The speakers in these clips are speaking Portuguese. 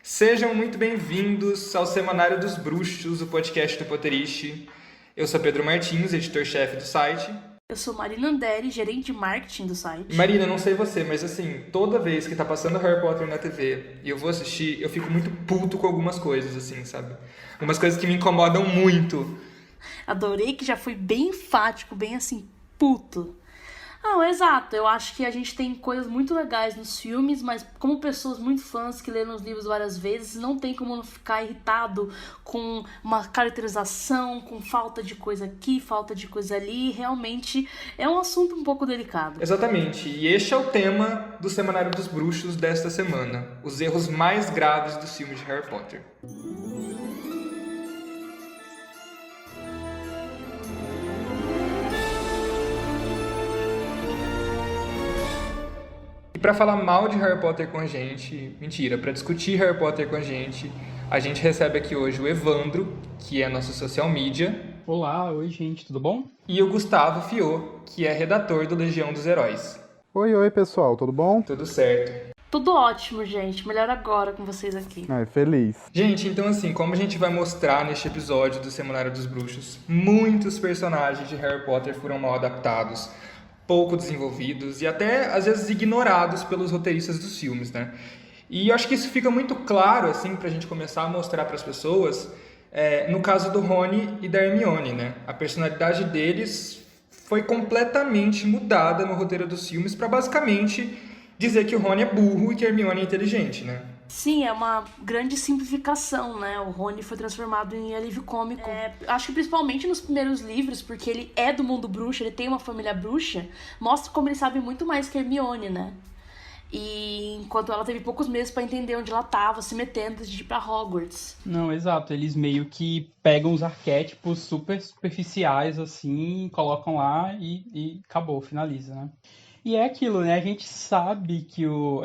Sejam muito bem-vindos ao Semanário dos Bruxos, o podcast do Potterish. Eu sou Pedro Martins, editor-chefe do site. Eu sou Marina Anderi, gerente de marketing do site. Marina, não sei você, mas assim, toda vez que tá passando Harry Potter na TV e eu vou assistir, eu fico muito puto com algumas coisas, assim, sabe? Algumas coisas que me incomodam muito. Adorei que já foi bem enfático, bem assim, puto. Não, exato. Eu acho que a gente tem coisas muito legais nos filmes, mas como pessoas muito fãs que leram os livros várias vezes, não tem como não ficar irritado com uma caracterização, com falta de coisa aqui, falta de coisa ali. Realmente é um assunto um pouco delicado. Exatamente, e este é o tema do Semanário dos Bruxos desta semana: os erros mais graves dos filmes de Harry Potter. E para falar mal de Harry Potter com a gente, mentira, para discutir Harry Potter com a gente recebe aqui hoje o Evandro, que é nosso social media, Olá, oi gente, tudo bom? e o Gustavo Fiô, que é redator do Legião dos Heróis. Oi, pessoal, tudo bom? Tudo certo. Tudo ótimo, gente. Melhor agora com vocês aqui. Ai, feliz. Gente, então assim, como a gente vai mostrar neste episódio do Semanário dos Bruxos, muitos personagens de Harry Potter foram mal adaptados, pouco desenvolvidos e até às vezes ignorados pelos roteiristas dos filmes, né? E eu acho que isso fica muito claro, assim, pra gente começar a mostrar para as pessoas, no caso do Rony e da Hermione, né? A personalidade deles foi completamente mudada no roteiro dos filmes para basicamente dizer que o Rony é burro e que a Hermione é inteligente, né? Sim, é uma grande simplificação, né? O Rony foi transformado em alívio cômico. Acho que principalmente nos primeiros livros, porque ele é do mundo bruxo, ele tem uma família bruxa, mostra como ele sabe muito mais que a Hermione, né? E enquanto ela teve poucos meses pra entender onde ela tava, se metendo antes de ir pra Hogwarts. Não, exato, eles meio que pegam os arquétipos super superficiais assim, colocam lá e acabou, finaliza, né? E é aquilo, né? A gente sabe que o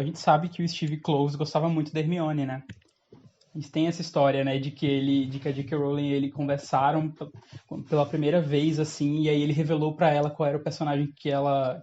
Steve Kloves gostava muito da Hermione, né? Eles têm essa história, né, de que a J.K. Rowling e ele conversaram pela primeira vez, assim, e aí ele revelou pra ela qual era o personagem que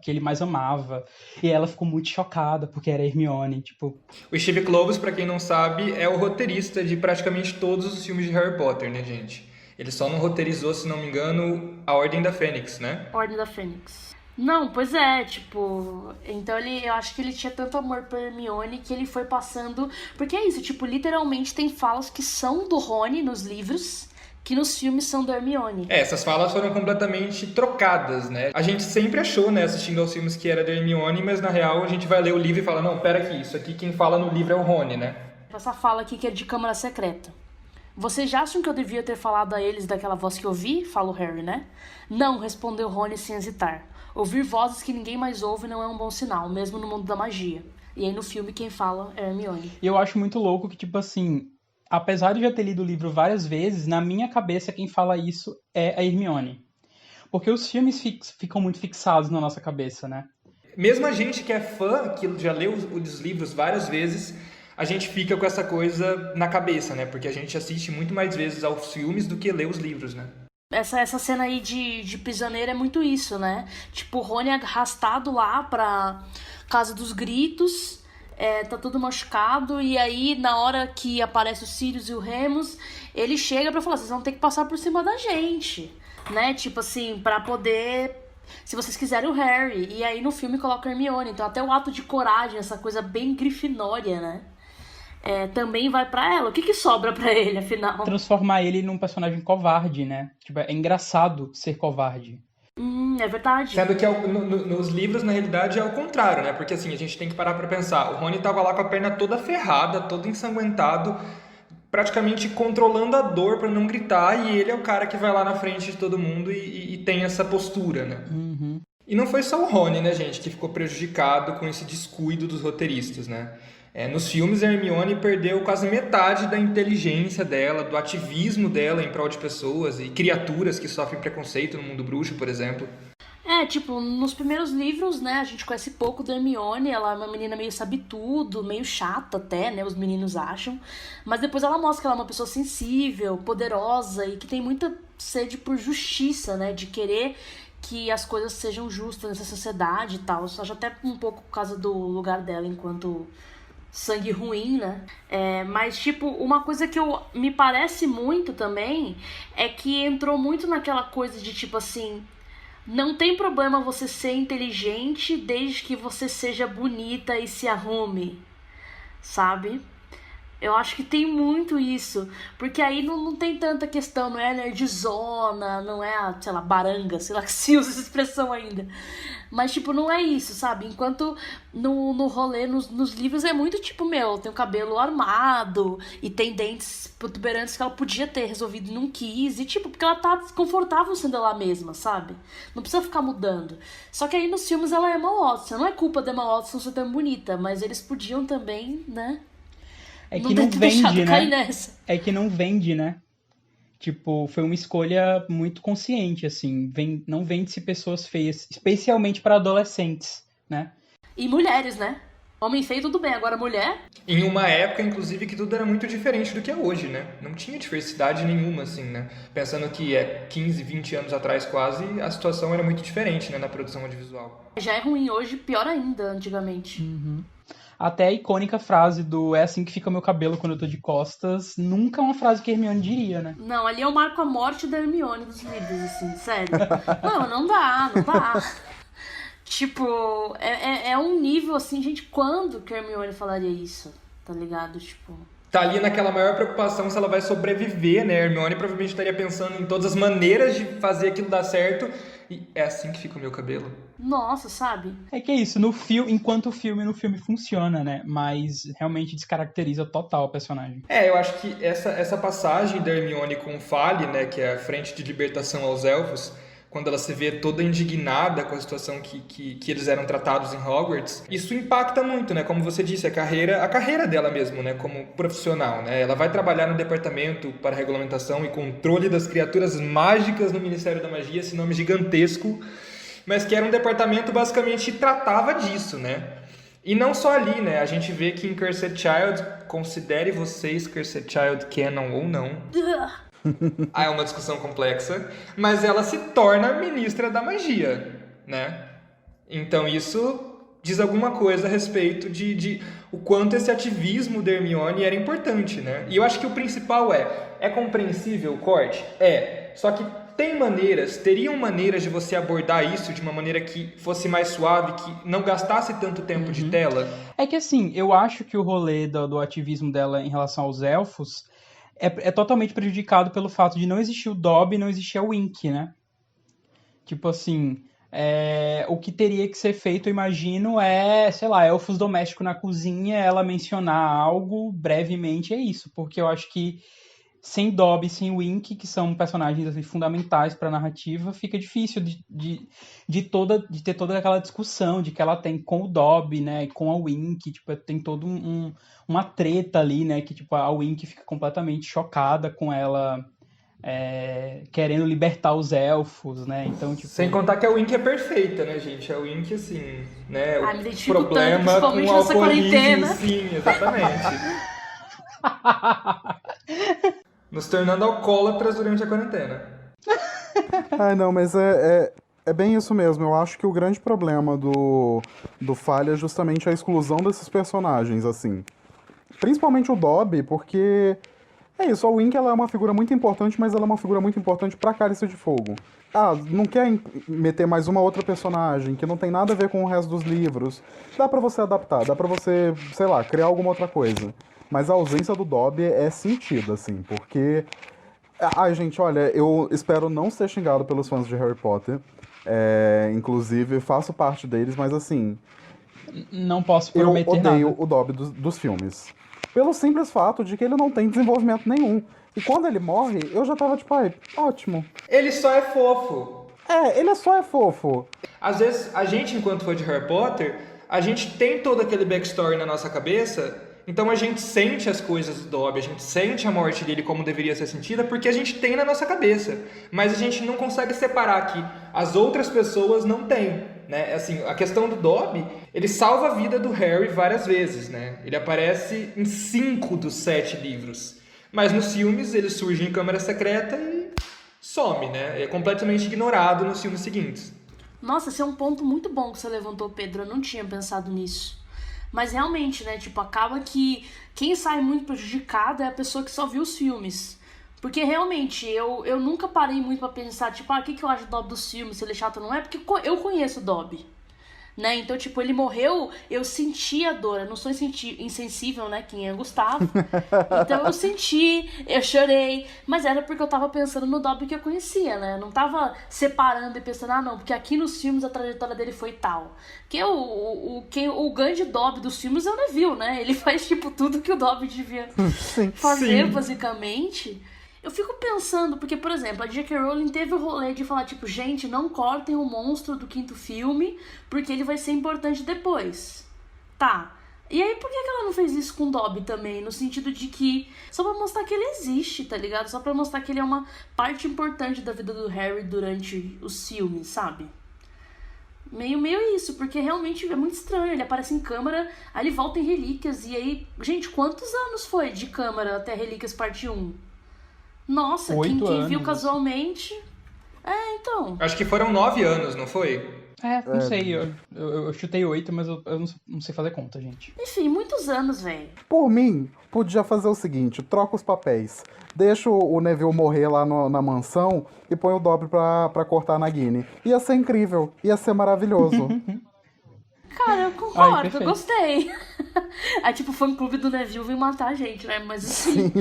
ele mais amava. E ela ficou muito chocada, porque era a Hermione, tipo... O Steve Kloves, pra quem não sabe, é o roteirista de praticamente todos os filmes de Harry Potter, né, gente? Ele só não roteirizou, se não me engano, A Ordem da Fênix, né? Ordem da Fênix. Não, pois é, tipo... Então eu acho que ele tinha tanto amor por Hermione que ele foi passando... Porque é isso, tipo, literalmente tem falas que são do Rony nos livros, que nos filmes são da Hermione. Essas falas foram completamente trocadas, né? A gente sempre achou, né, assistindo aos filmes que era da Hermione, mas na real a gente vai ler o livro e fala, não, pera aqui, isso aqui quem fala no livro é o Rony, né? Essa fala aqui que é de Câmara Secreta. Vocês já acham que eu devia ter falado a eles daquela voz que eu ouvi? Fala o Harry, né? Não, respondeu Rony sem hesitar. Ouvir vozes que ninguém mais ouve não é um bom sinal, mesmo no mundo da magia. E aí no filme quem fala é Hermione. E eu acho muito louco que, tipo assim, apesar de eu já ter lido o livro várias vezes, na minha cabeça quem fala isso é a Hermione. Porque os filmes ficam muito fixados na nossa cabeça, né? Mesmo a gente que é fã, que já leu os livros várias vezes, a gente fica com essa coisa na cabeça, né? Porque a gente assiste muito mais vezes aos filmes do que lê os livros, né? Essa cena aí de prisioneiro é muito isso, né? Tipo, o Rony é arrastado lá pra Casa dos Gritos, tá todo machucado, e aí na hora que aparece o Sirius e o Remus, ele chega pra falar, vocês vão ter que passar por cima da gente, né? Tipo assim, pra poder... Se vocês quiserem o Harry. E aí no filme coloca a Hermione, então até o ato de coragem, essa coisa bem grifinória, né? Também vai pra ela. O que sobra pra ele, afinal? Transformar ele num personagem covarde, né? Tipo, é engraçado ser covarde. É verdade. Sendo que nos livros, na realidade, é o contrário, né? Porque assim, a gente tem que parar pra pensar. O Rony tava lá com a perna toda ferrada, todo ensanguentado, praticamente controlando a dor pra não gritar, e ele é o cara que vai lá na frente de todo mundo e tem essa postura, né? Uhum. E não foi só o Rony, né, gente, que ficou prejudicado com esse descuido dos roteiristas, né? Nos filmes, a Hermione perdeu quase metade da inteligência dela, do ativismo dela em prol de pessoas e criaturas que sofrem preconceito no mundo bruxo, por exemplo. Tipo, nos primeiros livros, né, a gente conhece pouco da Hermione, ela é uma menina meio sabe-tudo, meio chata até, né, os meninos acham, mas depois ela mostra que ela é uma pessoa sensível, poderosa e que tem muita sede por justiça, né, de querer que as coisas sejam justas nessa sociedade e tal, acho até um pouco por causa do lugar dela enquanto sangue ruim, né? Mas, tipo, uma coisa que me parece muito também é que entrou muito naquela coisa de, tipo assim, não tem problema você ser inteligente desde que você seja bonita e se arrume, sabe? Eu acho que tem muito isso, porque aí não tem tanta questão, não é a nerdzona, não é a, sei lá, baranga, sei lá que se usa essa expressão ainda. Mas, tipo, não é isso, sabe? Enquanto no rolê, nos livros é muito tipo, tem o cabelo armado e tem dentes protuberantes que ela podia ter resolvido e não quis. E, tipo, porque ela tá desconfortável sendo ela mesma, sabe? Não precisa ficar mudando. Só que aí nos filmes ela é Emma Watson. Não é culpa da Emma Watson ser tão bonita, mas eles podiam também, né? É que não vende, cair né? nessa. É que não vende, né? Tipo, foi uma escolha muito consciente, assim. Não vende-se pessoas feias, especialmente para adolescentes, né? E mulheres, né? Homem feio, tudo bem. Agora, mulher... Em uma época, inclusive, que tudo era muito diferente do que é hoje, né? Não tinha diversidade nenhuma, assim, né? Pensando que 15, 20 anos atrás, quase, a situação era muito diferente, né? Na produção audiovisual. Já é ruim hoje, pior ainda, antigamente. Até a icônica frase do "é assim que fica meu cabelo quando eu tô de costas", nunca é uma frase que a Hermione diria, né? Não, ali eu marco a morte da Hermione dos livros, assim, sério. Não dá. Tipo, é um nível, assim, gente, quando que a Hermione falaria isso? Tá ligado? Tipo... Tá ali naquela maior preocupação se ela vai sobreviver, né? A Hermione provavelmente estaria pensando em todas as maneiras de fazer aquilo dar certo. E é assim que fica o meu cabelo. Nossa, sabe? É que é isso, enquanto o filme funciona, né? Mas realmente descaracteriza total o personagem. Eu acho que essa passagem da Hermione com o Fale, né? Que é a frente de libertação aos elfos, quando ela se vê toda indignada com a situação que eles eram tratados em Hogwarts, isso impacta muito, né? Como você disse, a carreira dela mesmo, né? Como profissional, né? Ela vai trabalhar no departamento para regulamentação e controle das criaturas mágicas no Ministério da Magia, esse nome gigantesco, mas que era um departamento basicamente que tratava disso, né? E não só ali, né? A gente vê que em Cursed Child, considere vocês Cursed Child canon ou não, é uma discussão complexa, mas ela se torna ministra da magia, né? Então isso diz alguma coisa a respeito de o quanto esse ativismo da Hermione era importante, né? E eu acho que o principal é compreensível o corte? Só que teriam maneiras de você abordar isso de uma maneira que fosse mais suave, que não gastasse tanto tempo de tela? É que assim, eu acho que o rolê do ativismo dela em relação aos elfos é totalmente prejudicado pelo fato de não existir o Dobby e não existir a Wink, né? Tipo assim, o que teria que ser feito, eu imagino, sei lá, elfos domésticos na cozinha, ela mencionar algo brevemente, é isso. Porque eu acho que sem Dobby e sem Wink, que são personagens assim, fundamentais para a narrativa, fica difícil de ter toda aquela discussão de que ela tem com o Dobby, né, e com a Wink, tipo, tem toda uma treta ali, né, que tipo, a Wink fica completamente chocada com ela querendo libertar os elfos, né, então tipo... Sem contar que a Wink é perfeita, né, gente? A Wink, assim, né, me o identifico tanto, problema principalmente com o nessa alcoolismo, quarentena. sim, exatamente. Nos tornando alcoólatras durante a quarentena. Não, mas é bem isso mesmo. Eu acho que o grande problema do Falha é justamente a exclusão desses personagens, assim. Principalmente o Dobby, porque... É isso, a Wink ela é uma figura muito importante, mas ela é uma figura muito importante pra Cálice de Fogo. Não quer meter mais uma outra personagem que não tem nada a ver com o resto dos livros. Dá pra você adaptar, dá pra você, sei lá, criar alguma outra coisa. Mas a ausência do Dobby é sentida, assim, porque... gente, olha, eu espero não ser xingado pelos fãs de Harry Potter. Inclusive, faço parte deles, mas assim... Não posso prometer nada. Eu odeio o Dobby dos filmes. Pelo simples fato de que ele não tem desenvolvimento nenhum. E quando ele morre, eu já tava tipo, ótimo. Ele só é fofo. Ele só é fofo. Às vezes, a gente, enquanto fã de Harry Potter, a gente tem todo aquele backstory na nossa cabeça, então a gente sente as coisas do Dobby, a gente sente a morte dele como deveria ser sentida, porque a gente tem na nossa cabeça. Mas a gente não consegue separar que as outras pessoas não têm. Né? Assim, a questão do Dobby, ele salva a vida do Harry várias vezes, né? Ele aparece em 5 dos 7 livros. Mas nos filmes ele surge em Câmara Secreta e some, né? É completamente ignorado nos filmes seguintes. Nossa, esse é um ponto muito bom que você levantou, Pedro. Eu não tinha pensado nisso. Mas realmente, né, tipo, acaba que quem sai muito prejudicada é a pessoa que só viu os filmes. Porque realmente, eu nunca parei muito pra pensar, tipo, o que eu acho do Dobby dos filmes, se ele é chato ou não é, porque eu conheço o Dobby. Né? Então, tipo, ele morreu, eu senti a dor. Eu não sou insensível, né? Quem é Gustavo. Então eu senti, eu chorei. Mas era porque eu tava pensando no Dobby que eu conhecia, né? Eu não tava separando e pensando, não, porque aqui nos filmes a trajetória dele foi tal. Porque o grande Dobby dos filmes é o Neville, né? Ele faz, tipo, tudo que o Dobby devia fazer, basicamente. Eu fico pensando, porque, por exemplo, a J.K. Rowling teve o rolê de falar, tipo, gente, não cortem o monstro do 5º filme, porque ele vai ser importante depois. Tá. E aí, por que ela não fez isso com o Dobby também? No sentido de que, só pra mostrar que ele existe, tá ligado? Só pra mostrar que ele é uma parte importante da vida do Harry durante os filmes, sabe? Meio isso, porque realmente é muito estranho. Ele aparece em câmera, aí ele volta em Relíquias, e aí... Gente, quantos anos foi de câmera até Relíquias parte 1? Nossa, quem viu casualmente... então... Acho que foram 9 anos, não foi? Não sei, eu chutei 8, mas eu não sei fazer conta, gente. Enfim, muitos anos, velho. Por mim, podia fazer o seguinte, troca os papéis. Deixa o Neville morrer lá na mansão e põe o Dobby pra cortar a Nagini. Ia ser incrível, ia ser maravilhoso. Cara, eu concordo, eu gostei. Aí, tipo, o fã-clube do Neville vem matar a gente, né? Mas assim...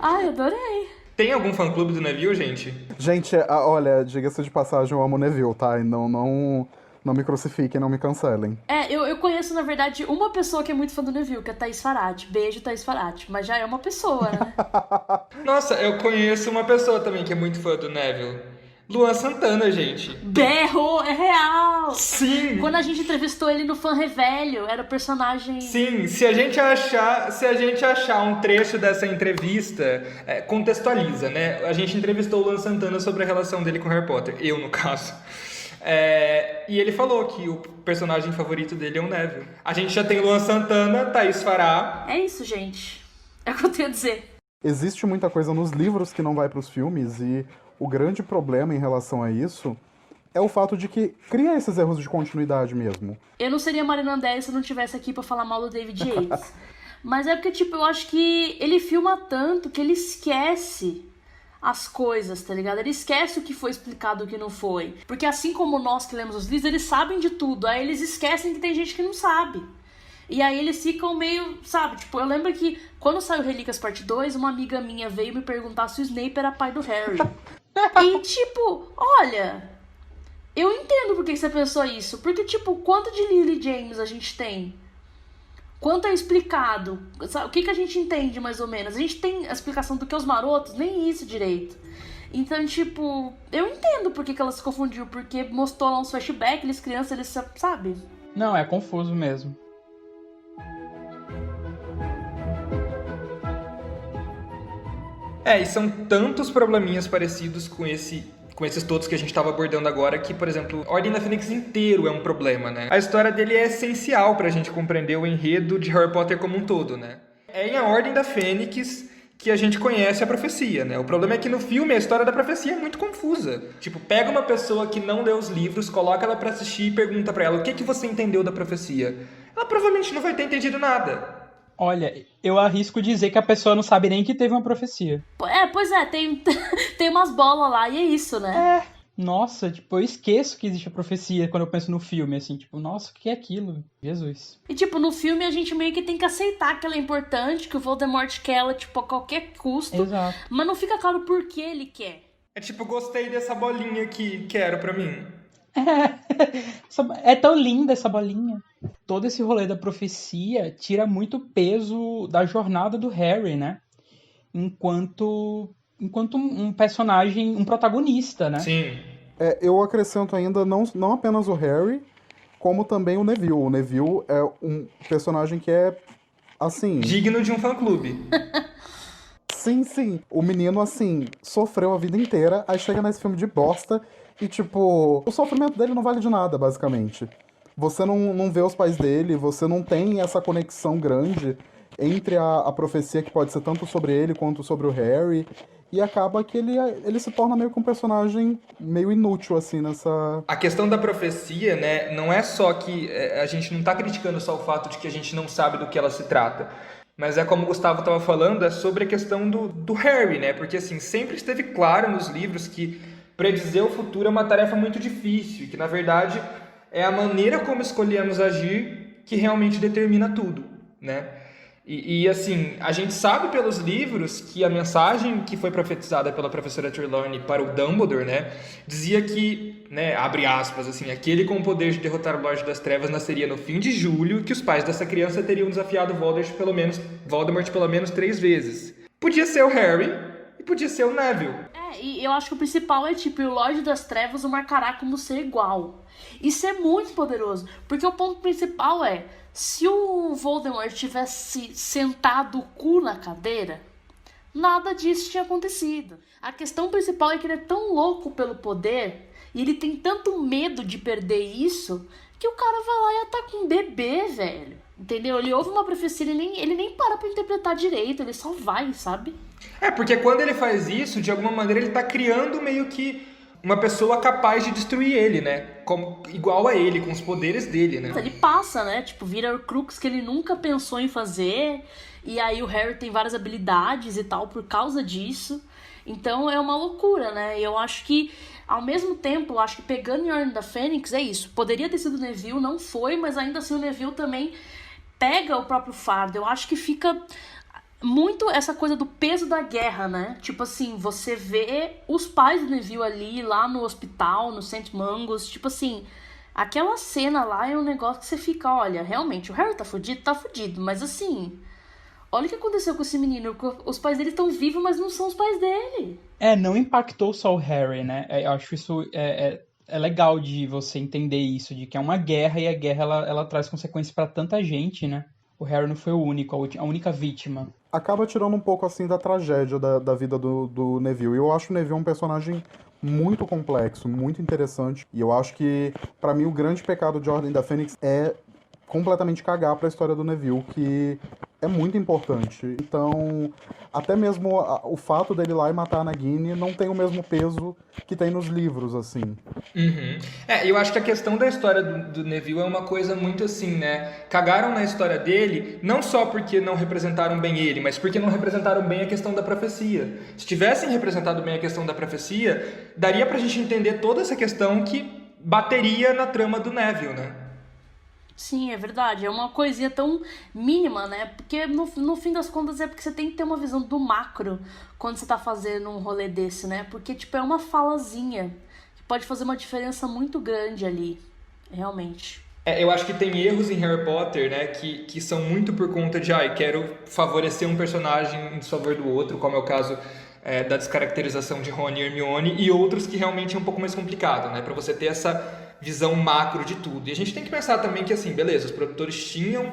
Ai, adorei. Tem algum fã-clube do Neville, gente? Gente, olha, diga-se de passagem, eu amo o Neville, tá? E não me crucifiquem, não me cancelem. Eu conheço, na verdade, uma pessoa que é muito fã do Neville, que é a Thaís Farati. Beijo, Thaís Farati. Mas já é uma pessoa, né? Nossa, eu conheço uma pessoa também que é muito fã do Neville. Luan Santana, gente. Berro, é real! Sim! Quando a gente entrevistou ele no Fã Revelho, era o personagem... Sim, se a gente achar um trecho dessa entrevista, contextualiza, né? A gente entrevistou o Luan Santana sobre a relação dele com Harry Potter. Eu, no caso. E ele falou que o personagem favorito dele é o Neville. A gente já tem Luan Santana, Thaís Fará. É isso, gente. É o que eu tenho a dizer. Existe muita coisa nos livros que não vai pros filmes e o grande problema em relação a isso é o fato de que cria esses erros de continuidade mesmo. Eu não seria Marina André se eu não estivesse aqui pra falar mal do David Yates. Mas é porque, tipo, eu acho que ele filma tanto que ele esquece as coisas, tá ligado? Ele esquece o que foi explicado e o que não foi. Porque assim como nós que lemos os livros, eles sabem de tudo. Aí eles esquecem que tem gente que não sabe. E aí eles ficam meio, sabe? Tipo, eu lembro que quando saiu Relíquias Parte 2, uma amiga minha veio me perguntar se o Snape era pai do Harry. E, tipo, olha... Eu entendo por que você pensou isso. Porque, tipo, quanto de Lily James a gente tem? Quanto é explicado? Sabe? O que a gente entende, mais ou menos? A gente tem a explicação do que os marotos? Nem isso direito. Então, tipo, eu entendo por que ela se confundiu. Porque mostrou lá uns flashbacks, eles crianças, eles, sabe? Não, é confuso mesmo. E são tantos probleminhas parecidos com esses todos que a gente estava abordando agora, que, por exemplo, a Ordem da Fênix inteiro é um problema, né? A história dele é essencial pra gente compreender o enredo de Harry Potter como um todo, né? É em A Ordem da Fênix que a gente conhece a profecia, né? O problema é que no filme a história da profecia é muito confusa. Tipo, pega uma pessoa que não lê os livros, coloca ela pra assistir e pergunta pra ela o que você entendeu da profecia. Ela provavelmente não vai ter entendido nada. Olha, eu arrisco dizer que a pessoa não sabe nem que teve uma profecia. Pois é, tem umas bolas lá e é isso, né? Nossa, tipo, eu esqueço que existe a profecia quando eu penso no filme, assim, tipo, nossa, o que é aquilo? Jesus. E, tipo, no filme a gente meio que tem que aceitar que ela é importante, que o Voldemort quer ela, tipo, a qualquer custo. Exato. Mas não fica claro por que ele quer. É tipo, gostei dessa bolinha que quero pra mim. É tão linda essa bolinha. Todo esse rolê da profecia tira muito peso da jornada do Harry, né? Enquanto um personagem, um protagonista, né? Sim. Eu acrescento ainda não apenas o Harry, como também o Neville. O Neville é um personagem que é, assim... digno de um fã-clube. Sim. O menino, assim, sofreu a vida inteira, aí chega nesse filme de bosta e, tipo, o sofrimento dele não vale de nada, basicamente. Você não vê os pais dele, você não tem essa conexão grande. entre a profecia que pode ser tanto sobre ele quanto sobre o Harry. E acaba que ele se torna meio que um personagem meio inútil, assim, nessa... A questão da profecia, né, não é só que a gente não tá criticando só o fato de que a gente não sabe do que ela se trata, mas é como o Gustavo estava falando, é sobre a questão do Harry, né, porque assim, sempre esteve claro nos livros que predizer o futuro é uma tarefa muito difícil, e que na verdade é a maneira como escolhemos agir que realmente determina tudo, né. E assim, a gente sabe pelos livros que a mensagem que foi profetizada pela professora Trelawney para o Dumbledore, né, dizia que, né, abre aspas, assim, aquele com o poder de derrotar o Lorde das Trevas nasceria no fim de julho e que os pais dessa criança teriam desafiado Voldemort pelo menos 3 vezes. Podia ser o Harry e podia ser o Neville. E eu acho que o principal é, tipo, o Lorde das Trevas o marcará como ser igual. Isso é muito poderoso, porque o ponto principal é, se o Voldemort tivesse sentado o cu na cadeira, nada disso tinha acontecido. A questão principal é que ele é tão louco pelo poder, e ele tem tanto medo de perder isso, que o cara vai lá e ataca um bebê, velho. Entendeu? Ele ouve uma profecia, ele nem para pra interpretar direito, ele só vai, sabe? Porque quando ele faz isso, de alguma maneira ele tá criando meio que uma pessoa capaz de destruir ele, né? Como, igual a ele, com os poderes dele, né? Ele passa, né? Tipo, vira Horcrux que ele nunca pensou em fazer. E aí o Harry tem várias habilidades e tal por causa disso. Então é uma loucura, né? E eu acho que, ao mesmo tempo, eu acho que pegando em Ordem da Fênix, é isso. Poderia ter sido o Neville, não foi, mas ainda assim o Neville também pega o próprio fardo. Eu acho que fica muito essa coisa do peso da guerra, né? Tipo assim, você vê os pais do Neville ali, lá no hospital, no St. Mungo's, tipo assim, aquela cena lá é um negócio que você fica, olha, realmente, o Harry tá fudido, mas assim, olha o que aconteceu com esse menino, os pais dele estão vivos, mas não são os pais dele. Não impactou só o Harry, né? Eu acho isso é legal de você entender isso, de que é uma guerra, e a guerra ela traz consequências pra tanta gente, né? O Harry não foi o único, a única vítima. Acaba tirando um pouco, assim, da tragédia da vida do Neville. E eu acho o Neville um personagem muito complexo, muito interessante. E eu acho que, pra mim, o grande pecado de Ordem da Fênix é completamente cagar pra história do Neville, que é muito importante. Então, até mesmo o fato dele ir lá e matar a Nagini não tem o mesmo peso que tem nos livros, assim. Uhum. Eu acho que a questão da história do Neville é uma coisa muito assim, né? Cagaram na história dele, não só porque não representaram bem ele, mas porque não representaram bem a questão da profecia. Se tivessem representado bem a questão da profecia, daria pra gente entender toda essa questão que bateria na trama do Neville, né? Sim, é verdade. É uma coisinha tão mínima, né? Porque no fim das contas é porque você tem que ter uma visão do macro quando você tá fazendo um rolê desse, né? Porque, tipo, é uma falazinha que pode fazer uma diferença muito grande ali, realmente. Eu acho que tem erros em Harry Potter, né, que são muito por conta de, quero favorecer um personagem em desfavor do outro, como é o caso da descaracterização de Rony e Hermione, e outros que realmente é um pouco mais complicado, né, pra você ter essa visão macro de tudo. E a gente tem que pensar também que, assim, beleza, os produtores tinham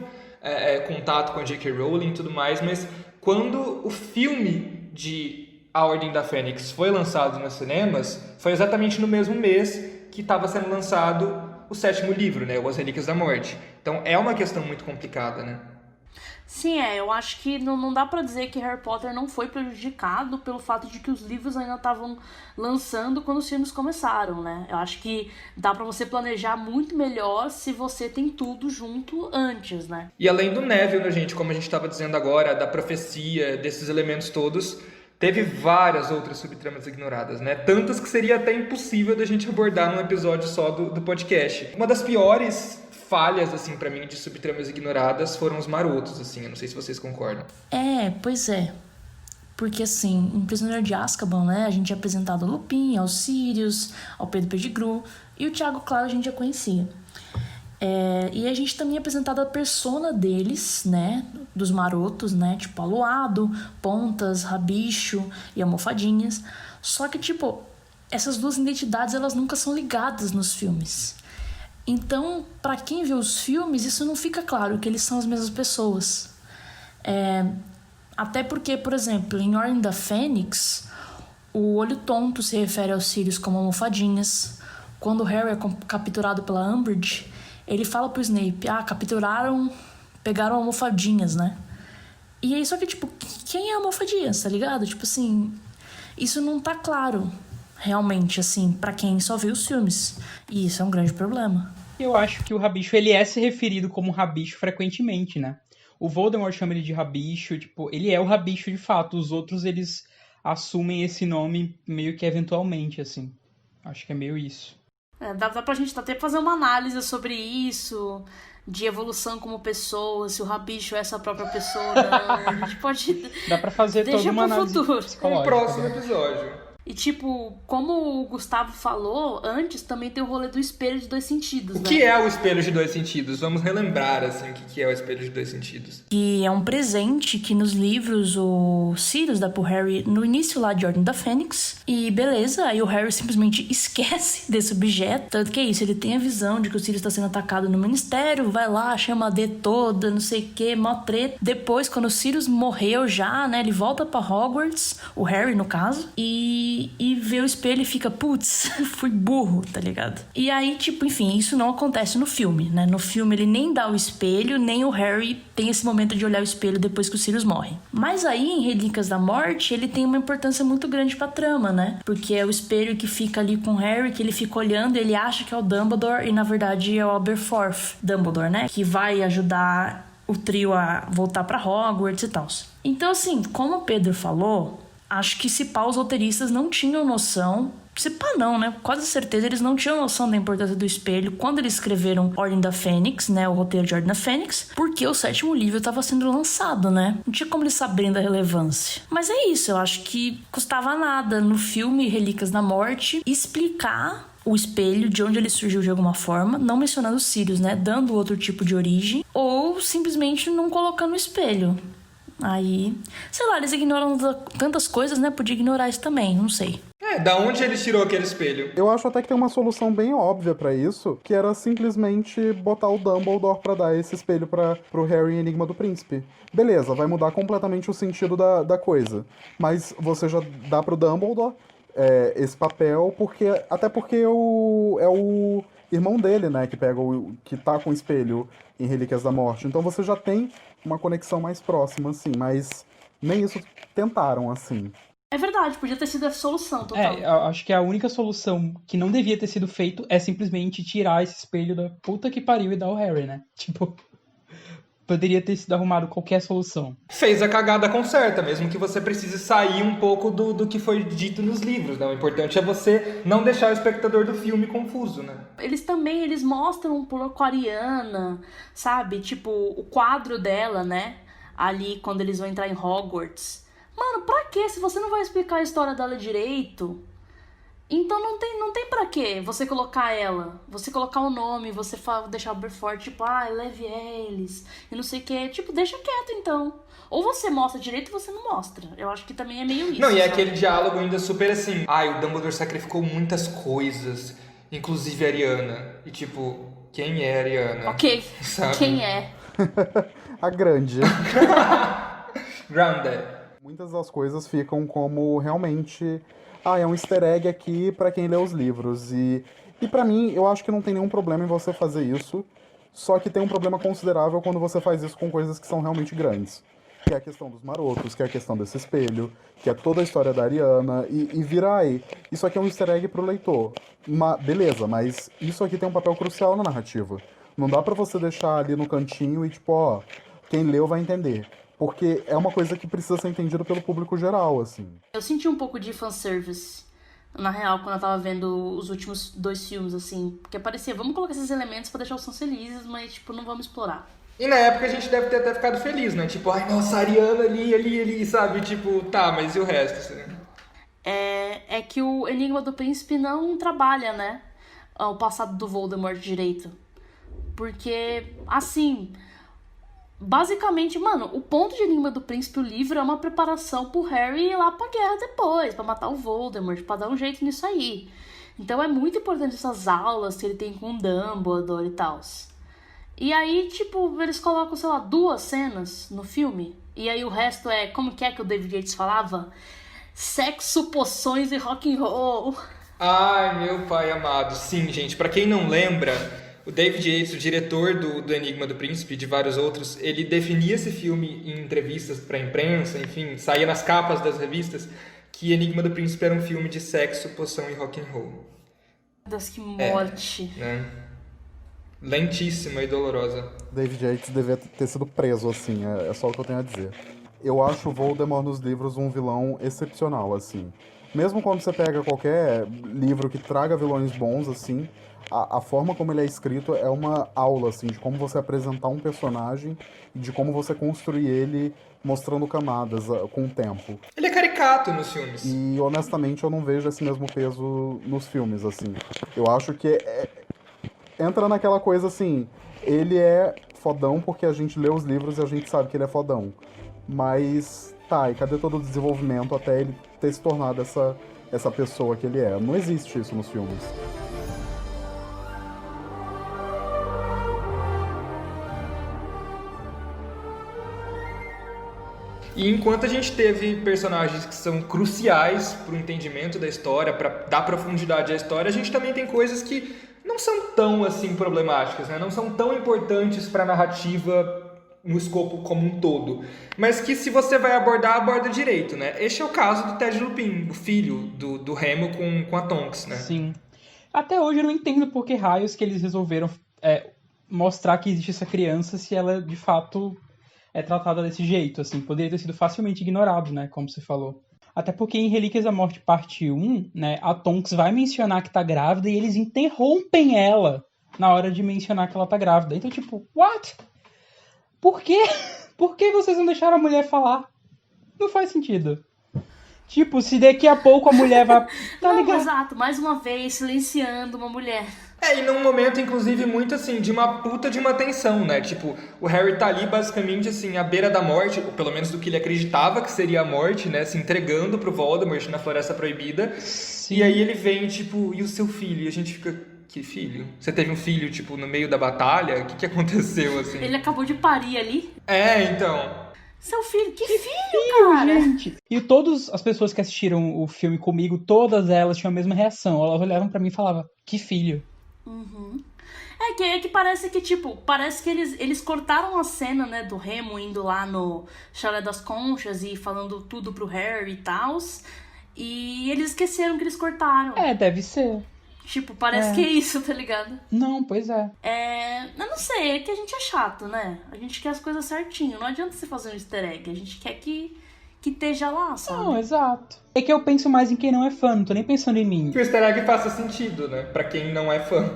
contato com a J.K. Rowling e tudo mais, mas quando o filme de A Ordem da Fênix foi lançado nos cinemas, foi exatamente no mesmo mês que estava sendo lançado o 7º livro, né, As Relíquias da Morte. Então é uma questão muito complicada, né? Sim, eu acho que não dá pra dizer que Harry Potter não foi prejudicado pelo fato de que os livros ainda estavam lançando quando os filmes começaram, né? Eu acho que dá pra você planejar muito melhor se você tem tudo junto antes, né? E além do Neville, né, gente, como a gente estava dizendo agora, da profecia, desses elementos todos, teve várias outras subtramas ignoradas, né? Tantas que seria até impossível da gente abordar num episódio só do podcast. Uma das piores falhas, assim, pra mim, de subtramas ignoradas foram os marotos, assim. Eu não sei se vocês concordam. Pois é. Porque, assim, em Prisioneiro de Azkaban, né, a gente é apresentado ao Lupin, ao Sirius, ao Pedro Pettigrew, e o Tiago, claro, a gente já conhecia. E a gente também é apresentado a persona deles, né, dos marotos, né, tipo Aluado, Pontas, Rabicho e Almofadinhas. Só que, tipo, essas duas identidades, elas nunca são ligadas nos filmes. Então, pra quem vê os filmes, isso não fica claro que eles são as mesmas pessoas. Até porque, por exemplo, em Ordem da Fênix, o Olho Tonto se refere aos Sirius como Almofadinhas. Quando o Harry é capturado pela Umbridge, ele fala pro Snape, pegaram almofadinhas, né? E aí, só que, tipo, quem é a Moff Gideon, tá ligado? Tipo assim, isso não tá claro, realmente, assim, pra quem só vê os filmes. E isso é um grande problema. Eu acho que o Rabicho, ele é se referido como Rabicho frequentemente, né? O Voldemort chama ele de Rabicho, tipo, ele é o Rabicho de fato. Os outros, eles assumem esse nome meio que eventualmente, assim. Acho que é meio isso. Dá pra gente até fazer uma análise sobre isso, de evolução como pessoa, se o Rabicho é essa própria pessoa ou não. A gente pode Dá pra fazer deixar toda uma pro análise futuro. Um psicológica. próximo né? episódio. E, tipo, como o Gustavo falou, antes também tem o rolê do espelho de 2 sentidos, O né? que é o espelho de 2 sentidos? Vamos relembrar, assim, o que é o espelho de 2 sentidos. Que é um presente que nos livros o Sirius dá pro Harry no início lá de Ordem da Fênix. E beleza, aí o Harry simplesmente esquece desse objeto. Tanto que é isso, ele tem a visão de que o Sirius tá sendo atacado no ministério, vai lá, chama a D toda, não sei o que, mó treta. Depois, quando o Sirius morreu já, né, ele volta pra Hogwarts, o Harry no caso, e vê o espelho e fica, putz, fui burro, tá ligado? E aí, tipo, enfim, isso não acontece no filme, né? No filme ele nem dá o espelho, nem o Harry tem esse momento de olhar o espelho depois que o Sirius morre. Mas aí, em Relíquias da Morte, ele tem uma importância muito grande pra trama, né? Porque é o espelho que fica ali com o Harry, que ele fica olhando, ele acha que é o Dumbledore, e na verdade é o Aberforth Dumbledore, né? Que vai ajudar o trio a voltar pra Hogwarts e tal. Então, assim, como o Pedro falou, acho que se pá, os roteiristas não tinham noção. Se pá não, né? Quase certeza eles não tinham noção da importância do espelho quando eles escreveram Ordem da Fênix, né? O roteiro de Ordem da Fênix, porque o 7º livro estava sendo lançado, né? Não tinha como eles saberem da relevância. Mas é isso, eu acho que custava nada no filme Relíquias da Morte explicar o espelho, de onde ele surgiu de alguma forma, não mencionando os Sirius, né? Dando outro tipo de origem, ou simplesmente não colocando o espelho. Aí, sei lá, eles ignoram tantas coisas, né? Podia ignorar isso também, não sei. Da onde ele tirou aquele espelho? Eu acho até que tem uma solução bem óbvia pra isso, que era simplesmente botar o Dumbledore pra dar esse espelho pro Harry em Enigma do Príncipe. Beleza, vai mudar completamente o sentido da coisa. Mas você já dá pro Dumbledore esse papel, até porque é o irmão dele, né, que tá com o espelho em Relíquias da Morte. Então você já tem uma conexão mais próxima, assim, mas nem isso tentaram, assim. É verdade, podia ter sido a solução total. Eu acho que a única solução que não devia ter sido feito é simplesmente tirar esse espelho da puta que pariu e dar o Harry, né? Tipo, poderia ter sido arrumado qualquer solução. Fez a cagada conserta, mesmo que você precise sair um pouco do que foi dito nos livros, né? O importante é você não deixar o espectador do filme confuso, né? Eles mostram um pouco a Ariana, sabe? Tipo, o quadro dela, né? Ali, quando eles vão entrar em Hogwarts. Mano, pra quê? Se você não vai explicar a história dela direito, então não tem pra quê você colocar ela. Você colocar o nome, você deixar o Aberforth, tipo, leve eles, e não sei o que. Tipo, deixa quieto, então. Ou você mostra direito ou você não mostra. Eu acho que também é meio isso. Não, e é sabe? aquele diálogo ainda super assim. O Dumbledore sacrificou muitas coisas, inclusive a Ariana. E tipo, quem é a Ariana? Ok, Sabe? quem é? A grande. Grounded. Muitas das coisas ficam como realmente... é um easter egg aqui pra quem lê os livros. E pra mim, eu acho que não tem nenhum problema em você fazer isso. Só que tem um problema considerável quando você faz isso com coisas que são realmente grandes. Que é a questão dos marotos, que é a questão desse espelho, que é toda a história da Ariana. E vira aí. Isso aqui é um easter egg pro leitor. Beleza, mas isso aqui tem um papel crucial na narrativa. Não dá pra você deixar ali no cantinho e tipo, quem leu vai entender. Porque é uma coisa que precisa ser entendida pelo público geral, assim. Eu senti um pouco de fanservice, na real, quando eu tava vendo os últimos 2 filmes, assim. Porque parecia, vamos colocar esses elementos pra deixar os fãs felizes, mas, tipo, não vamos explorar. E na época a gente deve ter até ficado feliz, né? Tipo, nossa, a Ariana ali, sabe? Tipo, tá, mas e o resto, assim? É que o Enigma do Príncipe não trabalha, né? O passado do Voldemort direito. Porque, assim... Basicamente, mano, o ponto de Enigma do Príncipe, o livro, é uma preparação pro Harry ir lá pra guerra depois, pra matar o Voldemort, pra dar um jeito nisso aí. Então é muito importante essas aulas que ele tem com o Dumbledore e tal. E aí, tipo, eles colocam, sei lá, 2 cenas no filme. E aí o resto é, como que o David Yates falava? Sexo, poções e rock and roll. Ai, meu pai amado. Sim, gente, pra quem não lembra... O David Yates, o diretor do Enigma do Príncipe e de vários outros, ele definia esse filme em entrevistas para a imprensa, enfim, saía nas capas das revistas, que Enigma do Príncipe era um filme de sexo, poção e rock and roll. Deus, que morte. Né? Lentíssima e dolorosa. David Yates devia ter sido preso, assim, é só o que eu tenho a dizer. Eu acho o Voldemort nos livros um vilão excepcional, assim. Mesmo quando você pega qualquer livro que traga vilões bons, assim, a forma como ele é escrito é uma aula, assim, de como você apresentar um personagem e de como você construir ele mostrando camadas com o tempo. Ele é caricato nos filmes. E, honestamente, eu não vejo esse mesmo peso nos filmes, assim. Eu acho que entra naquela coisa, assim, ele é fodão porque a gente lê os livros e a gente sabe que ele é fodão. Mas, tá, e cadê todo o desenvolvimento até ele ter se tornado essa pessoa que ele é? Não existe isso nos filmes. E enquanto a gente teve personagens que são cruciais para o entendimento da história, para dar profundidade à história, a gente também tem coisas que não são tão assim problemáticas, né? Não são tão importantes para a narrativa no escopo como um todo, mas que se você vai abordar, aborda direito, né? Este é o caso do Ted Lupin, o filho do Remo com a Tonks, né? Sim. Até hoje eu não entendo por que raios que eles resolveram mostrar que existe essa criança se ela de fato é tratada desse jeito, assim. Poderia ter sido facilmente ignorado, né? Como você falou. Até porque em Relíquias da Morte parte 1, né, a Tonks vai mencionar que tá grávida e eles interrompem ela na hora de mencionar que ela tá grávida. Então, tipo, what? Por quê? Por que vocês não deixaram a mulher falar? Não faz sentido. Tipo, se daqui a pouco a mulher vai... Tá Não, ligado? exato, mais uma vez silenciando uma mulher. E num momento, inclusive, muito assim, de uma puta de uma tensão, né? Tipo, o Harry tá ali basicamente, assim, à beira da morte, ou pelo menos do que ele acreditava que seria a morte, né? Se entregando pro Voldemort na Floresta Proibida. Sim. E aí ele vem, tipo, e o seu filho? E a gente fica, que filho? Você teve um filho, tipo, no meio da batalha? O que aconteceu, assim? Ele acabou de parir ali. Então... Seu filho, que filho, cara? Gente. E todas as pessoas que assistiram o filme comigo, todas elas tinham a mesma reação. Elas olhavam pra mim e falavam, que filho? Uhum. É que parece que, tipo, parece que eles cortaram a cena, né, do Remo indo lá no Chalé das Conchas e falando tudo pro Harry e tal. E eles esqueceram que eles cortaram. Deve ser. Tipo, parece que é isso, tá ligado? Não, pois é. Eu não sei, é que a gente é chato, né? A gente quer as coisas certinho. Não adianta você fazer um easter egg. A gente quer que esteja lá, sabe? Não, exato. É que eu penso mais em quem não é fã, não tô nem pensando em mim. Que o easter egg faça sentido, né? Pra quem não é fã.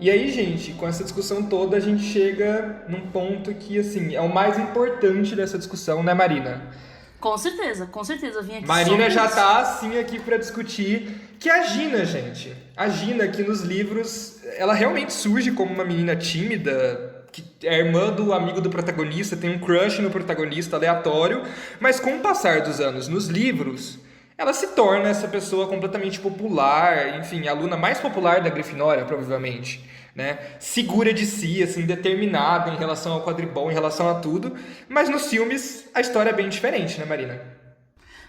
E aí, gente, com essa discussão toda, a gente chega num ponto que, assim, é o mais importante dessa discussão, né, Marina? Com certeza. Eu vim aqui Marina só já isso. tá, assim, aqui pra discutir que a Gina, gente. A Gina, que nos livros, ela realmente surge como uma menina tímida, que é irmã do amigo do protagonista, tem um crush no protagonista aleatório, mas com o passar dos anos nos livros, ela se torna essa pessoa completamente popular, enfim, a aluna mais popular da Grifinória, provavelmente, né? Segura de si, assim, determinada em relação ao quadribol, em relação a tudo, mas nos filmes a história é bem diferente, né, Marina?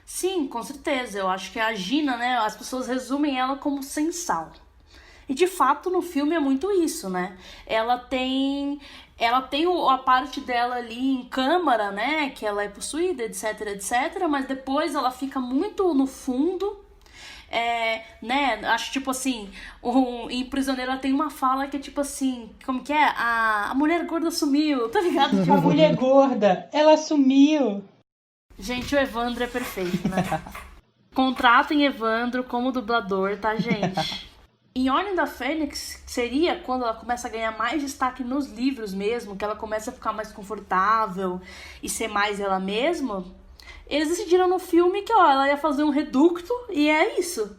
Sim, com certeza. Eu acho que a Gina, né, as pessoas resumem ela como sem sal. E de fato no filme é muito isso, né? Ela tem a parte dela ali em câmara, né? Que ela é possuída, etc, etc. Mas depois ela fica muito no fundo. Né? Acho tipo assim, em Prisioneiro ela tem uma fala que é tipo assim, como que é? A mulher gorda sumiu, tá ligado? Tipo, A mulher gorda, ela sumiu. gente, o Evandro é perfeito, né? Contratem Evandro como dublador, tá, gente? Em Ordem da Fênix, seria quando ela começa a ganhar mais destaque nos livros mesmo, que ela começa a ficar mais confortável e ser mais ela mesma. Eles decidiram no filme que, ela ia fazer um reducto e é isso.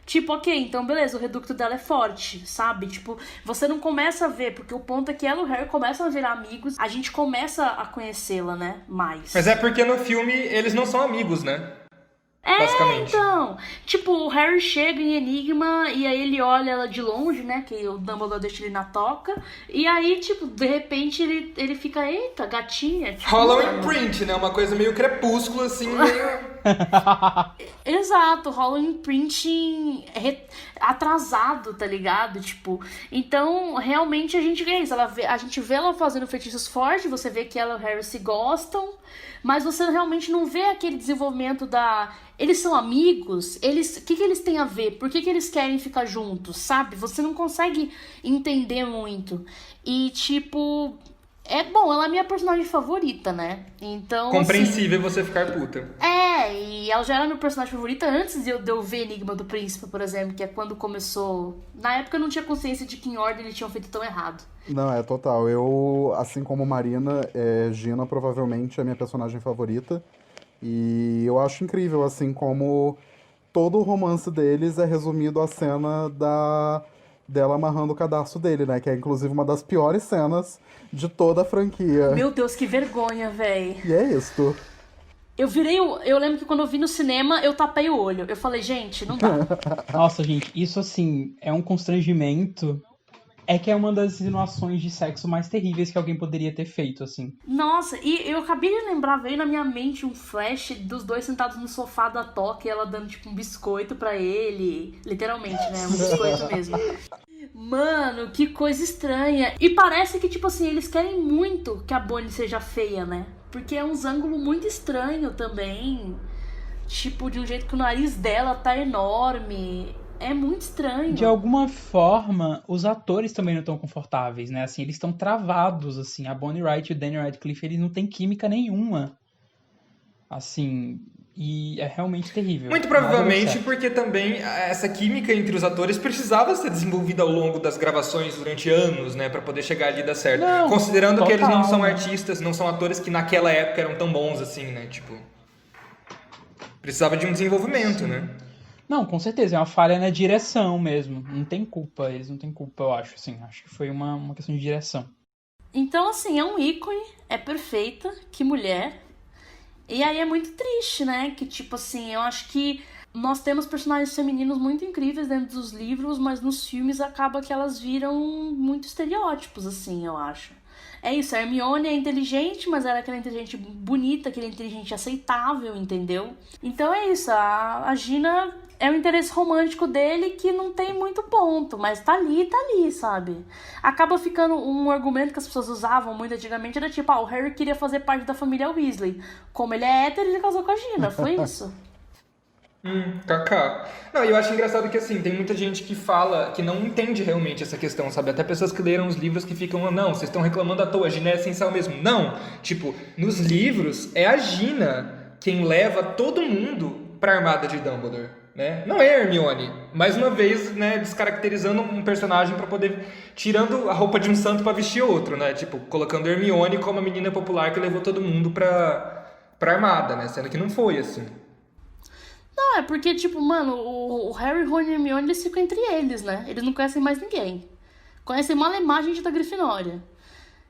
Tipo, ok, então beleza, o reducto dela é forte, sabe? Tipo, você não começa a ver, porque o ponto é que ela e o Harry começam a virar amigos, a gente começa a conhecê-la, né? Mais. Mas é porque no filme eles não são amigos, né? Basicamente. Então, tipo, o Harry chega em Enigma e aí ele olha ela de longe, né, que o Dumbledore deixa ele na toca, e aí, tipo, de repente ele fica, eita, gatinha. Tipo, Rola um imprint, né? Uma coisa meio crepúsculo, assim, meio... Exato, rola um imprinting atrasado, tá ligado? Tipo, então, realmente a gente vê isso. A gente vê ela fazendo feitiços fortes, você vê que ela e o Harry se gostam, mas você realmente não vê aquele desenvolvimento da... Eles são amigos? O que eles têm a ver? Por que eles querem ficar juntos, sabe? Você não consegue entender muito. E, tipo... ela é a minha personagem favorita, né? Então, Compreensível você ficar puta. e ela já era meu personagem favorita antes de eu ver Enigma do Príncipe, por exemplo, que é quando começou... Na época eu não tinha consciência de que em ordem eles tinham feito tão errado. Não, é total. Eu, assim como Marina, Gina provavelmente é a minha personagem favorita. E eu acho incrível, assim, como todo o romance deles é resumido à cena dela amarrando o cadarço dele, né? Que é inclusive uma das piores cenas de toda a franquia. Meu Deus, que vergonha, véi. E é isso. Eu lembro que quando eu vi no cinema, eu tapei o olho. Eu falei, gente, não dá. Nossa, gente, isso assim é um constrangimento. É que é uma das insinuações de sexo mais terríveis que alguém poderia ter feito, assim. Nossa, e eu acabei de lembrar, veio na minha mente um flash dos dois sentados no sofá da Toca e ela dando, tipo, um biscoito pra ele. Literalmente, né? Um biscoito mesmo. Mano, que coisa estranha. E parece que, tipo assim, eles querem muito que a Bonnie seja feia, né? Porque é uns ângulos muito estranho também. Tipo, de um jeito que o nariz dela tá enorme. É muito estranho. De alguma forma, os atores também não estão confortáveis, né? Assim, eles estão travados, assim. A Bonnie Wright e o Daniel Radcliffe, eles não têm química nenhuma. Assim, e é realmente terrível. Muito Nada deu provavelmente certo. porque também essa química entre os atores precisava ser desenvolvida ao longo das gravações durante anos, né, pra poder chegar ali e dar certo. Não, Considerando que eles não total, são né? artistas, não são atores que naquela época eram tão bons assim, né, tipo... Precisava de um desenvolvimento, né? Não, com certeza, é uma falha na direção mesmo. Não tem culpa, eles não têm culpa, eu acho, assim. Acho que foi uma questão de direção. Então, assim, é um ícone, é perfeita, que mulher. E aí é muito triste, né? Que, tipo assim, eu acho que nós temos personagens femininos muito incríveis dentro dos livros, mas nos filmes acaba que elas viram muito estereótipos, assim, eu acho. É isso, a Hermione é inteligente, mas ela é aquela inteligente bonita, aquele inteligente aceitável, entendeu? Então é isso, a Gina é o interesse romântico dele que não tem muito ponto, mas tá ali, sabe? Acaba ficando um argumento que as pessoas usavam muito antigamente, era tipo, o Harry queria fazer parte da família Weasley. Como ele é hétero, ele casou com a Gina, foi isso. Kaká. Não, e eu acho engraçado que, assim, tem muita gente que fala, que não entende realmente essa questão, sabe? Até pessoas que leram os livros que ficam, não, vocês estão reclamando à toa, a Gina é essencial mesmo. Não, tipo, nos livros é a Gina quem leva todo mundo pra armada de Dumbledore, né? Não é a Hermione. Mais uma vez, né, descaracterizando um personagem pra poder... Tirando a roupa de um santo pra vestir outro, né? Tipo, colocando a Hermione como a menina popular que levou todo mundo pra armada, né? Sendo que não foi, assim. Não, é porque, tipo, mano, o Harry, Ron e Hermione, eles ficam entre eles, né? Eles não conhecem mais ninguém. Conhecem malemar gente da Grifinória.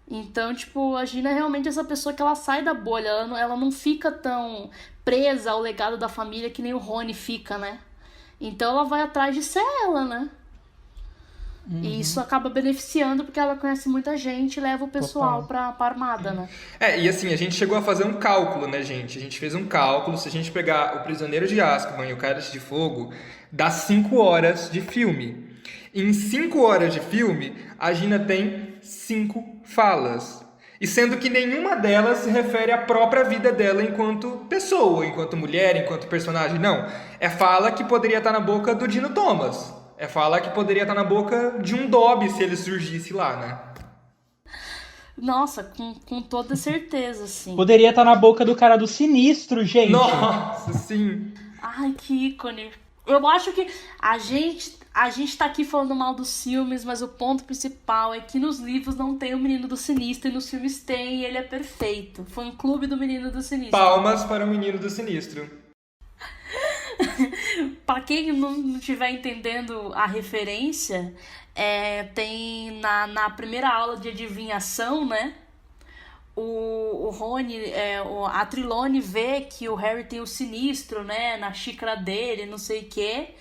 Então, tipo, a Gina é realmente essa pessoa que ela sai da bolha. Ela não fica tão presa ao legado da família que nem o Rony fica, né? Então ela vai atrás de ser ela, né? E isso acaba beneficiando porque ela conhece muita gente e leva o pessoal pra armada, né? E assim, a gente chegou a fazer um cálculo, né, gente? A gente fez um cálculo, se a gente pegar O Prisioneiro de Azkaban e O Cálice de Fogo, dá 5 horas de filme. Em 5 horas de filme, a Gina tem 5 falas. E sendo que nenhuma delas se refere à própria vida dela enquanto pessoa, enquanto mulher, enquanto personagem. Não, é fala que poderia estar na boca do Dino Thomas. É fala que poderia estar na boca de um Dobby se ele surgisse lá, né? Nossa, com toda certeza, assim. Poderia estar na boca do cara do Sinistro, gente. Nossa, sim. Ai, que ícone. Eu acho que a gente tá aqui falando mal dos filmes, mas o ponto principal é que nos livros não tem o Menino do Sinistro e nos filmes tem e ele é perfeito. Fã clube do Menino do Sinistro. Palmas para o Menino do Sinistro. Pra quem não estiver entendendo a referência, tem na primeira aula de adivinhação, né? O Rony, a Trelawney vê que o Harry tem o Sinistro, né? Na xícara dele, não sei o quê.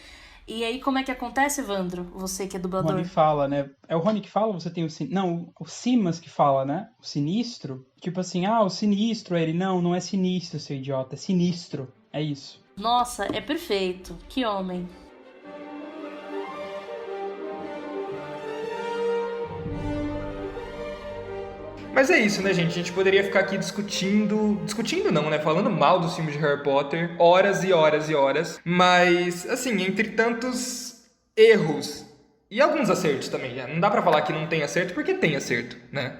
E aí, como é que acontece, Evandro? Você que é O dublador. Rony fala, né? É o Rony que fala, você tem o Sinistro. Não, o Simas que fala, né? O Sinistro. Tipo assim, o Sinistro. Ele, não é Sinistro, seu idiota, é Sinistro. É isso. Nossa, é perfeito. Que homem. Mas é isso, né, gente? A gente poderia ficar aqui discutindo não, né? Falando mal dos filmes de Harry Potter, horas e horas e horas. Mas, assim, entre tantos erros e alguns acertos também, né? Não dá pra falar que não tem acerto, porque tem acerto, né?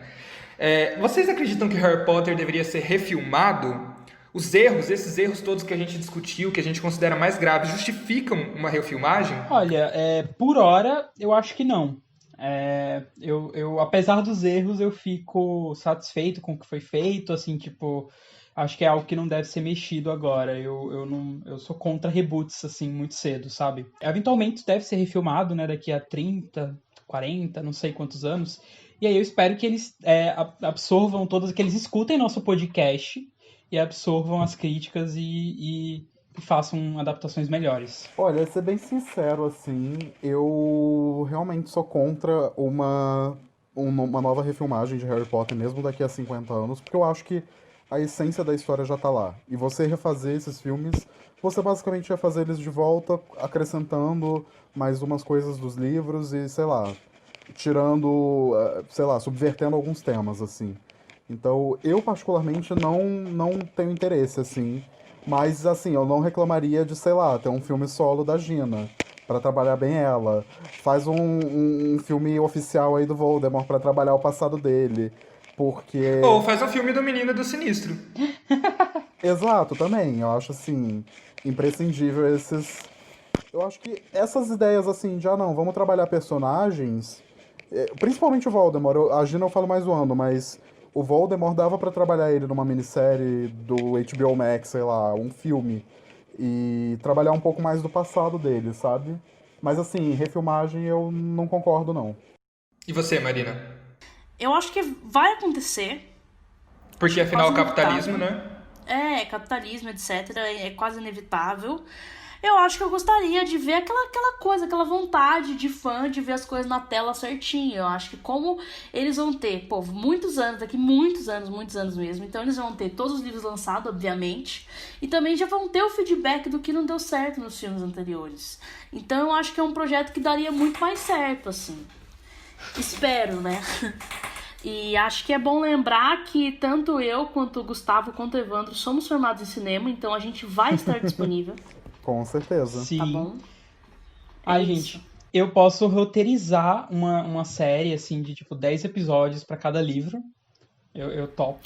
Vocês acreditam que Harry Potter deveria ser refilmado? Os erros, esses erros todos que a gente discutiu, que a gente considera mais graves, justificam uma refilmagem? Olha, por hora, eu acho que não. Apesar dos erros, eu fico satisfeito com o que foi feito, assim, tipo, acho que é algo que não deve ser mexido agora. Eu sou contra reboots, assim, muito cedo, sabe? Eventualmente deve ser refilmado, né, daqui a 30, 40, não sei quantos anos. E aí eu espero que eles absorvam todas, que eles escutem nosso podcast e absorvam as críticas e façam adaptações melhores. Olha, ser bem sincero, assim, eu realmente sou contra uma nova refilmagem de Harry Potter, mesmo daqui a 50 anos, porque eu acho que a essência da história já tá lá. E você refazer esses filmes, você basicamente ia fazer eles de volta, acrescentando mais umas coisas dos livros e, sei lá, tirando, sei lá, subvertendo alguns temas, assim. Então, eu particularmente não tenho interesse, assim. Mas, assim, eu não reclamaria de, sei lá, ter um filme solo da Gina, pra trabalhar bem ela. Faz um filme oficial aí do Voldemort pra trabalhar o passado dele. Porque... Ou faz um filme do Menino do Sinistro. Exato, também. Eu acho, assim, imprescindível esses... Eu acho que essas ideias, assim, já não, vamos trabalhar personagens... Principalmente o Voldemort. A Gina eu falo mais zoando, mas... O Voldemort dava pra trabalhar ele numa minissérie do HBO Max, sei lá, um filme. E trabalhar um pouco mais do passado dele, sabe? Mas assim, refilmagem eu não concordo, não. E você, Marina? Eu acho que vai acontecer. Porque afinal o Quase capitalismo, inevitável. né? Capitalismo, etc. É quase inevitável. Eu acho que eu gostaria de ver aquela coisa, aquela vontade de fã de ver as coisas na tela certinho. Eu acho que como eles vão ter, muitos anos, daqui muitos anos mesmo. Então eles vão ter todos os livros lançados, obviamente. E também já vão ter o feedback do que não deu certo nos filmes anteriores. Então eu acho que é um projeto que daria muito mais certo, assim. Espero, né? E acho que é bom lembrar que tanto eu, quanto o Gustavo, quanto o Evandro somos formados em cinema, então a gente vai estar disponível. Com certeza. Sim. Tá bom? Ai, isso. gente, eu posso roteirizar uma série, assim, de, tipo, 10 episódios pra cada livro. Eu topo.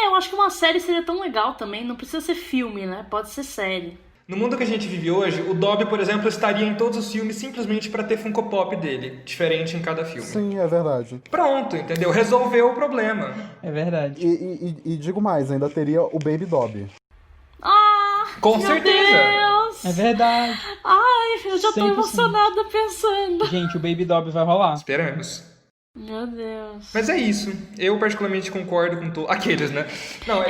Eu acho que uma série seria tão legal também. Não precisa ser filme, né? Pode ser série. No mundo que a gente vive hoje, o Dobby, por exemplo, estaria em todos os filmes simplesmente pra ter Funko Pop dele, diferente em cada filme. Sim, é verdade. Pronto, entendeu? Resolveu o problema. É verdade. E digo mais, ainda teria o Baby Dobby. Com Meu certeza. Deus! É verdade. Ai, eu já tô 100%. emocionada pensando. Gente, o Baby Dobby vai rolar. Esperamos. Meu Deus. Mas é isso. Eu particularmente concordo com aqueles, né? Não,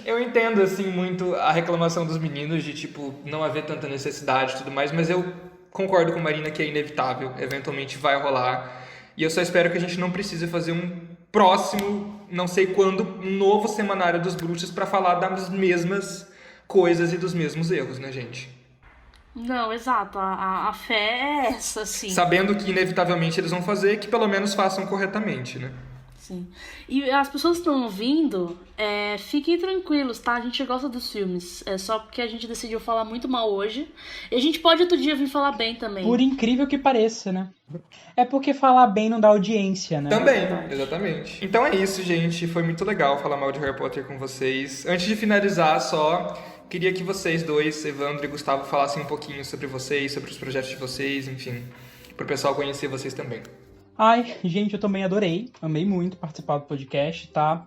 eu entendo, assim, muito a reclamação dos meninos de, tipo, não haver tanta necessidade e tudo mais, mas eu concordo com a Marina que é inevitável. Eventualmente vai rolar. E eu só espero que a gente não precise fazer um próximo, não sei quando, novo Semanário dos Bruxos pra falar das mesmas coisas e dos mesmos erros, né, gente? Não, exato. A fé é essa, sim. Sabendo que inevitavelmente eles vão fazer, que pelo menos façam corretamente, né? Sim. E as pessoas que estão ouvindo, fiquem tranquilos, tá? A gente gosta dos filmes. É só porque a gente decidiu falar muito mal hoje. E a gente pode outro dia vir falar bem também. Por incrível que pareça, né? É porque falar bem não dá audiência, né? Também, exatamente. Então é isso, gente. Foi muito legal falar mal de Harry Potter com vocês. Antes de finalizar, só queria que vocês dois, Evandro e Gustavo, falassem um pouquinho sobre vocês, sobre os projetos de vocês, enfim, pro pessoal conhecer vocês também. Ai, gente, eu também adorei. Amei muito participar do podcast, tá?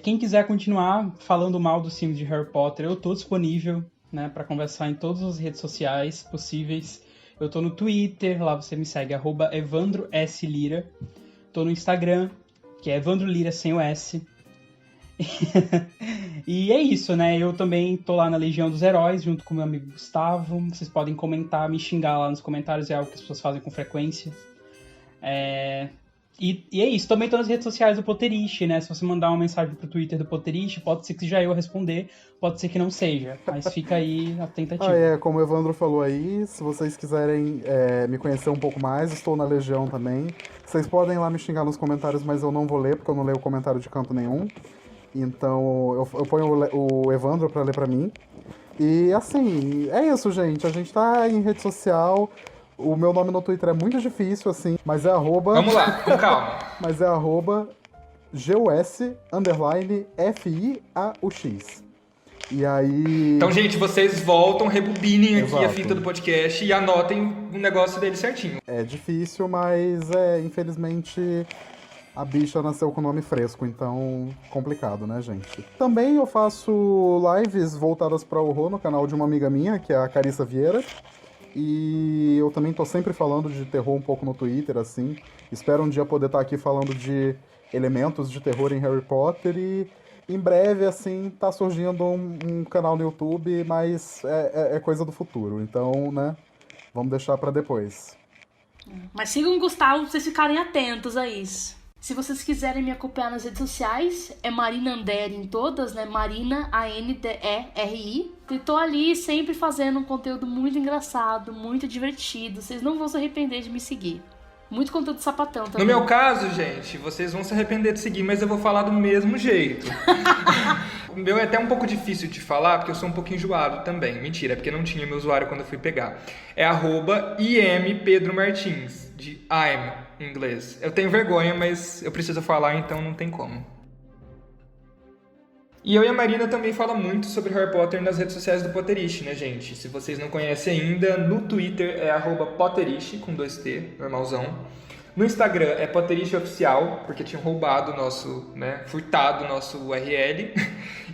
Quem quiser continuar falando mal dos filmes de Harry Potter, eu tô disponível, né, pra conversar em todas as redes sociais possíveis. Eu tô no Twitter, lá você me segue, @EvandroSLira. Tô no Instagram, que é Evandro Lira sem o S. E é isso, né? Eu também tô lá na Legião dos Heróis, junto com meu amigo Gustavo. Vocês podem comentar, me xingar lá nos comentários, é algo que as pessoas fazem com frequência. E é isso, também estão nas redes sociais do Potterish, né? Se você mandar uma mensagem pro Twitter do Potterish, pode ser que seja eu a responder, pode ser que não seja. Mas fica aí a tentativa. Como o Evandro falou aí, se vocês quiserem me conhecer um pouco mais, estou na Legião também. Vocês podem ir lá me xingar nos comentários, mas eu não vou ler, porque eu não leio o comentário de canto nenhum. Então eu ponho o Evandro pra ler pra mim. E assim, é isso, gente. A gente tá em rede social. O meu nome no Twitter é muito difícil, assim, mas é arroba. Vamos lá, com calma. Mas é arroba GUS_FIAUX. E aí. Então, gente, vocês voltam, rebobinem aqui a Exato. fita do podcast e anotem o negócio dele certinho. É difícil, mas infelizmente a bicha nasceu com o nome fresco, então complicado, né, gente? Também eu faço lives voltadas para o horror no canal de uma amiga minha, que é a Carissa Vieira. E eu também tô sempre falando de terror um pouco no Twitter, assim. Espero um dia poder estar aqui falando de elementos de terror em Harry Potter e em breve, assim, tá surgindo um canal no YouTube, mas é coisa do futuro. Então, né, vamos deixar pra depois. Mas sigam o Gustavo pra vocês ficarem atentos a isso. Se vocês quiserem me acompanhar nas redes sociais, é Marina Andere em todas, né? Marina, ANDERI. E tô ali sempre fazendo um conteúdo muito engraçado, muito divertido. Vocês não vão se arrepender de me seguir. Muito conteúdo sapatão também. No meu caso, gente, vocês vão se arrepender de seguir, mas eu vou falar do mesmo jeito. O meu é até um pouco difícil de falar, porque eu sou um pouco enjoado também. Mentira, é porque não tinha meu usuário quando eu fui pegar. É @IMPedroMartins, de I'm, em inglês. Eu tenho vergonha, mas eu preciso falar, então não tem como. E eu e a Marina também fala muito sobre Harry Potter nas redes sociais do Potterish, né, gente? Se vocês não conhecem ainda, no Twitter é @Potterish, com 2T, normalzão. No Instagram é Potterish Oficial, porque tinham roubado o nosso, né, furtado o nosso URL.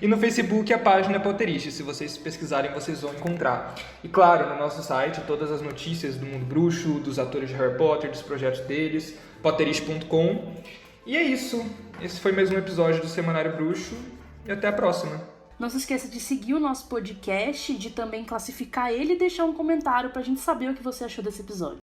E no Facebook a página é Potterish, se vocês pesquisarem vocês vão encontrar. E claro, no nosso site todas as notícias do mundo bruxo, dos atores de Harry Potter, dos projetos deles, potterish.com. E é isso. Esse foi mais um episódio do Semanário Bruxo. E até a próxima. Não se esqueça de seguir o nosso podcast, de também classificar ele e deixar um comentário pra gente saber o que você achou desse episódio.